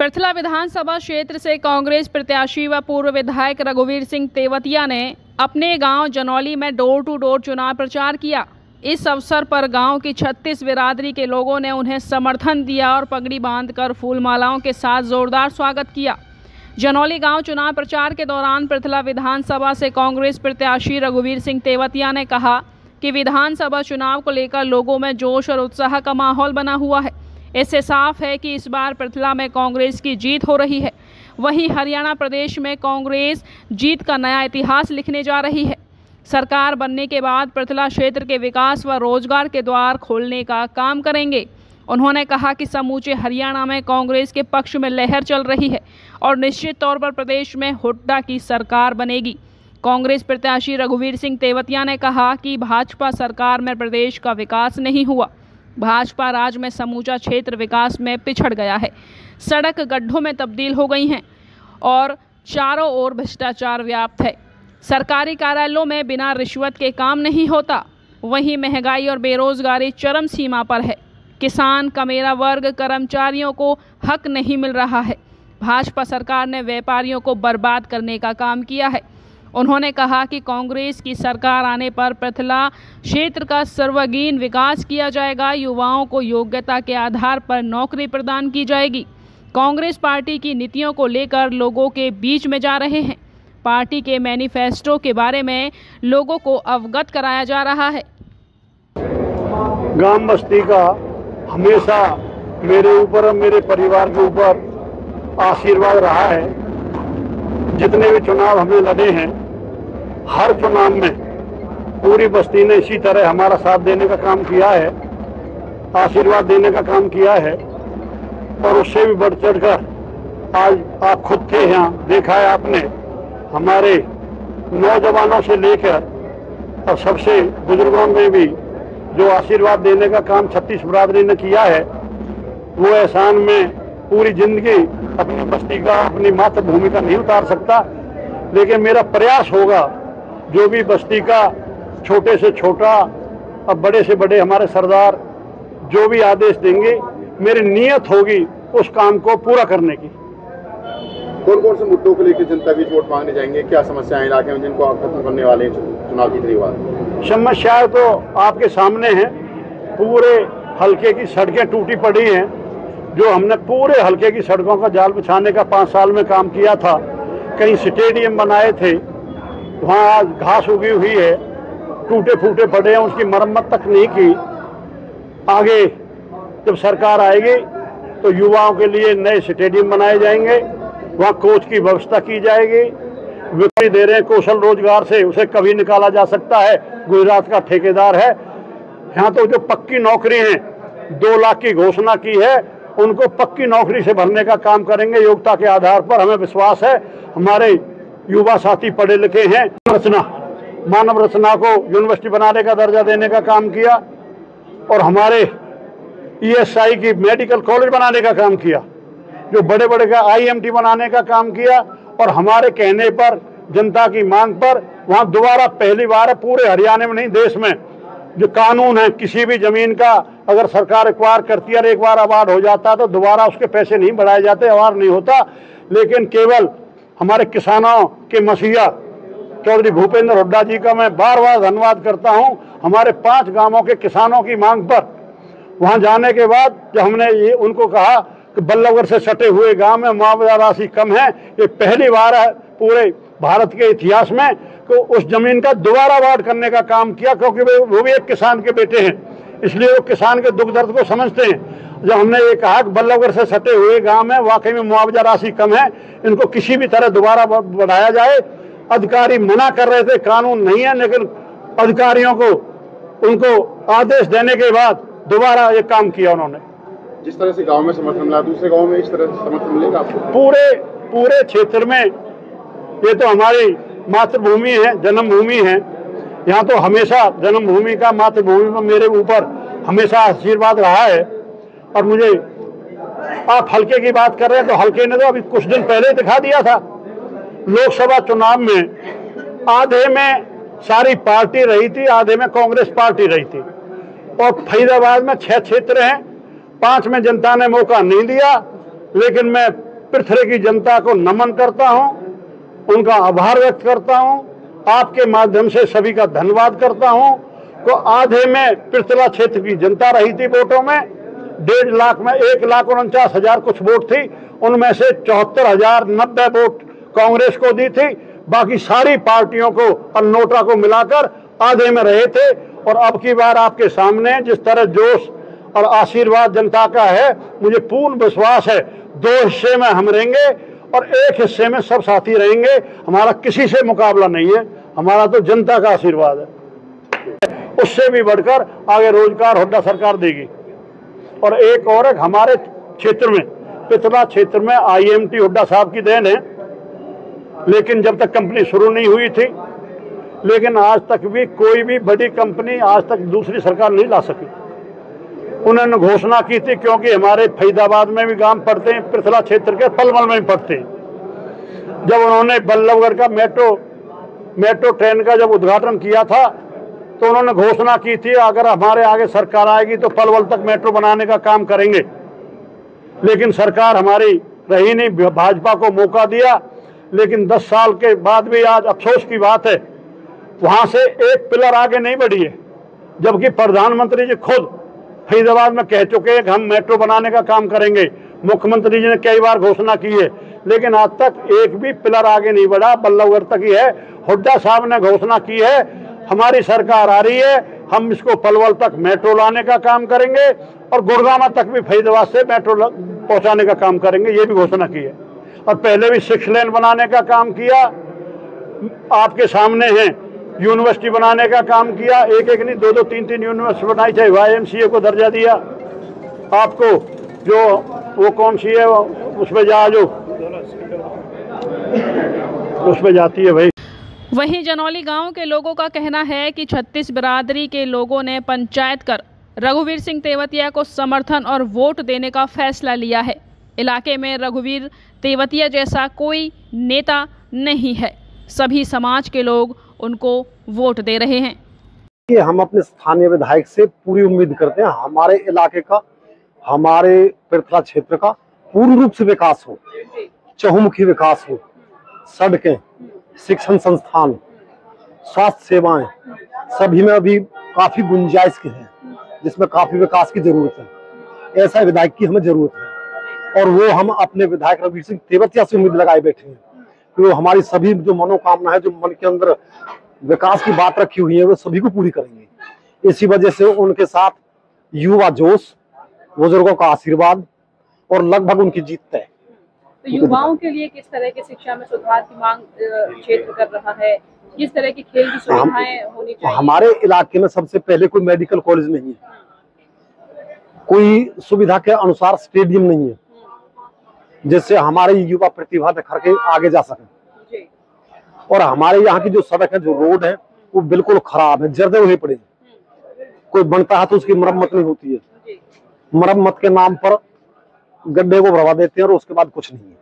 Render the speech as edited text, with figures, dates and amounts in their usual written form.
पृथला विधानसभा क्षेत्र से कांग्रेस प्रत्याशी व पूर्व विधायक रघुवीर सिंह तेवतिया ने अपने गांव जनौली में डोर टू डोर चुनाव प्रचार किया। इस अवसर पर गांव की 36 बिरादरी के लोगों ने उन्हें समर्थन दिया और पगड़ी बांधकर फूलमालाओं के साथ जोरदार स्वागत किया। जनौली गांव चुनाव प्रचार के दौरान पृथला विधानसभा से कांग्रेस प्रत्याशी रघुवीर सिंह तेवतिया ने कहा कि विधानसभा चुनाव को लेकर लोगों में जोश और उत्साह का माहौल बना हुआ है। इससे साफ है कि इस बार पृथला में कांग्रेस की जीत हो रही है। वहीं हरियाणा प्रदेश में कांग्रेस जीत का नया इतिहास लिखने जा रही है। सरकार बनने के बाद पृथला क्षेत्र के विकास व रोजगार के द्वार खोलने का काम करेंगे। उन्होंने कहा कि समूचे हरियाणा में कांग्रेस के पक्ष में लहर चल रही है और निश्चित तौर पर प्रदेश में हुड्डा की सरकार बनेगी। कांग्रेस प्रत्याशी रघुवीर सिंह तेवतिया ने कहा कि भाजपा सरकार में प्रदेश का विकास नहीं हुआ। भाजपा राज में समूचा क्षेत्र विकास में पिछड़ गया है। सड़क गड्ढों में तब्दील हो गई हैं और चारों ओर भ्रष्टाचार व्याप्त है। सरकारी कार्यालयों में बिना रिश्वत के काम नहीं होता। वहीं महंगाई और बेरोजगारी चरम सीमा पर है। किसान, कमेरा वर्ग, कर्मचारियों को हक नहीं मिल रहा है। भाजपा सरकार ने व्यापारियों को बर्बाद करने का काम किया है। उन्होंने कहा कि कांग्रेस की सरकार आने पर पृथला क्षेत्र का सर्वांगीण विकास किया जाएगा। युवाओं को योग्यता के आधार पर नौकरी प्रदान की जाएगी। कांग्रेस पार्टी की नीतियों को लेकर लोगों के बीच में जा रहे हैं। पार्टी के मैनिफेस्टो के बारे में लोगों को अवगत कराया जा रहा है। गांव बस्ती का हमेशा मेरे ऊपर और मेरे परिवार के ऊपर आशीर्वाद रहा है। जितने भी चुनाव हमने लड़े हैं, हर चुनाव में पूरी बस्ती ने इसी तरह हमारा साथ देने का काम किया है, आशीर्वाद देने का काम किया है। और उससे भी बढ़ चढ़कर आज आप खुद थे यहाँ, देखा है आपने, हमारे नौजवानों से लेकर और सबसे बुजुर्गों में भी जो आशीर्वाद देने का काम 36 बिरादरी ने किया है, वो एहसान में पूरी जिंदगी अपनी बस्ती का, अपनी मातृभूमि का नहीं उतार सकता। लेकिन मेरा प्रयास होगा, जो भी बस्ती का छोटे से छोटा और बड़े से बड़े हमारे सरदार जो भी आदेश देंगे, मेरी नीयत होगी उस काम को पूरा करने की। कौन कौन से मुद्दों को लेकर जनता की वोट मांगने जाएंगे? क्या समस्याएं इलाके में जिनको आप खत्म करने वाले चुनाव जीतने के बाद? समस्याएं तो आपके सामने हैं। पूरे हल्के की सड़कें टूटी पड़ी हैं। जो हमने पूरे हल्के की सड़कों का जाल बिछाने का 5 साल में काम किया था, कहीं स्टेडियम बनाए थे, वहाँ आज घास उगी हुई है, टूटे फूटे पड़े हैं, उसकी मरम्मत तक नहीं की। आगे जब सरकार आएगी तो युवाओं के लिए नए स्टेडियम बनाए जाएंगे, वहाँ कोच की व्यवस्था की जाएगी। विक्री दे रहे हैं कौशल रोजगार से, उसे कभी निकाला जा सकता है। गुजरात का ठेकेदार है। यहाँ तो जो पक्की नौकरी है, 2 लाख की घोषणा की है, उनको पक्की नौकरी से भरने का काम करेंगे योग्यता के आधार पर। हमें विश्वास है हमारे युवा साथी पढ़े लिखे हैं। मानव रचना को यूनिवर्सिटी बनाने का दर्जा देने का काम किया और हमारे ESI की मेडिकल कॉलेज बनाने का काम किया। जो बड़े बड़े का IMT बनाने का काम किया और हमारे कहने पर, जनता की मांग पर, वहाँ दोबारा पहली बार पूरे हरियाणा में नहीं देश में जो कानून है, किसी भी जमीन का अगर सरकार एक्वायर करती है और एक बार अवार्ड हो जाता है तो दोबारा उसके पैसे नहीं बढ़ाए जाते, अवार्ड नहीं होता। लेकिन केवल हमारे किसानों के मसीहा चौधरी भूपेंद्र हुड्डा जी का मैं बार बार धन्यवाद करता हूं। हमारे 5 गांवों के किसानों की मांग पर वहां जाने के बाद जब हमने ये उनको कहा कि बल्लभगढ़ से सटे हुए गांव में मुआवजा राशि कम है, ये पहली बार है पूरे भारत के इतिहास में, तो उस जमीन का दोबारा अवार्ड करने का काम किया, क्योंकि वो भी एक किसान के बेटे हैं, इसलिए वो किसान के दुख दर्द को समझते हैं। जब हमने ये कहा कि बल्लभगढ़ से सटे हुए गांव में वाकई में मुआवजा राशि कम है, इनको किसी भी तरह दोबारा बढ़ाया जाए। अधिकारी मना कर रहे थे, कानून नहीं है, लेकिन अधिकारियों को उनको आदेश देने के बाद दोबारा ये काम किया उन्होंने। जिस तरह से गांव में समर्थन मिला, दूसरे गांव में इस तरह से समर्थन मिलेगा आपको? पूरे क्षेत्र में ये तो हमारी मातृभूमि है, जन्मभूमि है। यहाँ तो हमेशा जन्मभूमि का, मातृभूमि में मेरे ऊपर हमेशा आशीर्वाद रहा है। और मुझे, आप हल्के की बात कर रहे हैं तो हल्के ने तो अभी कुछ दिन पहले दिखा दिया था। लोकसभा चुनाव में आधे में सारी पार्टी रही थी, आधे में कांग्रेस पार्टी रही थी। और फरीदाबाद में 6 क्षेत्र हैं, 5 में जनता ने मौका नहीं दिया, लेकिन मैं पृथ्वी की जनता को नमन करता हूं, उनका आभार व्यक्त करता हूं, आपके माध्यम से सभी का धन्यवाद करता हूं। तो आधे में पृथ्वी क्षेत्र की जनता रही थी वोटों में, 1.5 लाख में 1,49,000 कुछ वोट थी, उनमें से 74,090 वोट कांग्रेस को दी थी, बाकी सारी पार्टियों को और नोटा को मिलाकर आधे में रहे थे। और अब की बार आपके सामने जिस तरह जोश और आशीर्वाद जनता का है, मुझे पूर्ण विश्वास है 2 हिस्से में हम रहेंगे और 1 हिस्से में सब साथी रहेंगे। हमारा किसी से मुकाबला नहीं है, हमारा तो जनता का आशीर्वाद है। उससे भी बढ़कर आगे रोजगार हुड्डा सरकार देगी। और एक और हमारे क्षेत्र में, पिथला क्षेत्र में IMT हुड्डा साहब की देन है, लेकिन जब तक कंपनी शुरू नहीं हुई थी, लेकिन आज तक भी कोई भी बड़ी कंपनी आज तक दूसरी सरकार नहीं ला सकी। उन्होंने घोषणा की थी, क्योंकि हमारे फरीदाबाद में भी गांव पड़ते हैं, पृथला क्षेत्र के पलवल में भी पड़ते हैं। जब उन्होंने बल्लभगढ़ का मेट्रो ट्रेन का जब उद्घाटन किया था, तो उन्होंने घोषणा की थी अगर हमारे आगे सरकार आएगी तो पलवल तक मेट्रो बनाने का काम करेंगे। लेकिन सरकार हमारी रही नहीं, भाजपा को मौका दिया, लेकिन 10 साल के बाद भी आज अफसोस की बात है, वहां से एक पिलर आगे नहीं बढ़ी है। जबकि प्रधानमंत्री जी खुद फरीदाबाद में कह चुके हैं कि हम मेट्रो बनाने का काम करेंगे। मुख्यमंत्री जी ने कई बार घोषणा की है, लेकिन आज तक एक भी पिलर आगे नहीं बढ़ा, बल्लभगढ़ तक ही है। हुड्डा साहब ने घोषणा की है हमारी सरकार आ रही है, हम इसको पलवल तक मेट्रो लाने का काम करेंगे और गुड़गांव तक भी फरीदाबाद से मेट्रो पहुंचाने का काम करेंगे, ये भी घोषणा की है। और पहले भी 6 लेन बनाने का काम किया, आपके सामने है। यूनिवर्सिटी बनाने का काम किया, एक नहीं 2-2 3-3 यूनिवर्सिटी बनाई, चाहे YMCA को दर्जा दिया। आपको जो वो कौन सी है उसमें उसमें जाती है भाई। वहीं जनौली गांव के लोगों का कहना है कि 36 बिरादरी के लोगों ने पंचायत कर रघुवीर सिंह तेवतिया को समर्थन और वोट देने का फैसला लिया है। इलाके में रघुवीर तेवतिया जैसा कोई नेता नहीं है, सभी समाज के लोग उनको वोट दे रहे हैं। कि हम अपने स्थानीय विधायक से पूरी उम्मीद करते हैं हमारे इलाके का, हमारे पृथला क्षेत्र का पूर्ण रूप से विकास हो, चहुमुखी विकास हो, सड़कें, शिक्षण संस्थान, स्वास्थ्य सेवाएं, सभी में अभी काफी गुंजाइश के हैं, जिसमें काफी विकास की जरूरत है। ऐसा विधायक की हमें जरूरत है और वो हम अपने विधायक रघुवीर सिंह तेवतिया से उम्मीद लगाए बैठे हैं कि वो हमारी सभी जो मनोकामना है, जो मन के अंदर विकास की बात रखी हुई है, वो सभी को पूरी करेंगे। इसी वजह से उनके साथ युवा जोश, बुजुर्गों का आशीर्वाद और लगभग उनकी जीत तय। तो युवाओं के लिए किस तरह की शिक्षा में सुधार की मांग क्षेत्र कर रहा है, किस तरह की खेल की सुविधाएं होनी चाहिए? हमारे इलाके में सबसे पहले कोई मेडिकल कॉलेज नहीं है, कोई सुविधा के अनुसार स्टेडियम नहीं है, जिससे हमारे युवा प्रतिभा निखर के आगे जा सके। और हमारे यहाँ की जो सड़क है, जो रोड है, वो बिल्कुल खराब है, जर्दे हुए पड़े। कोई बनता है तो उसकी मरम्मत नहीं होती है, मरम्मत के नाम पर गड्ढे को भरवा देते हैं और उसके बाद कुछ नहीं है।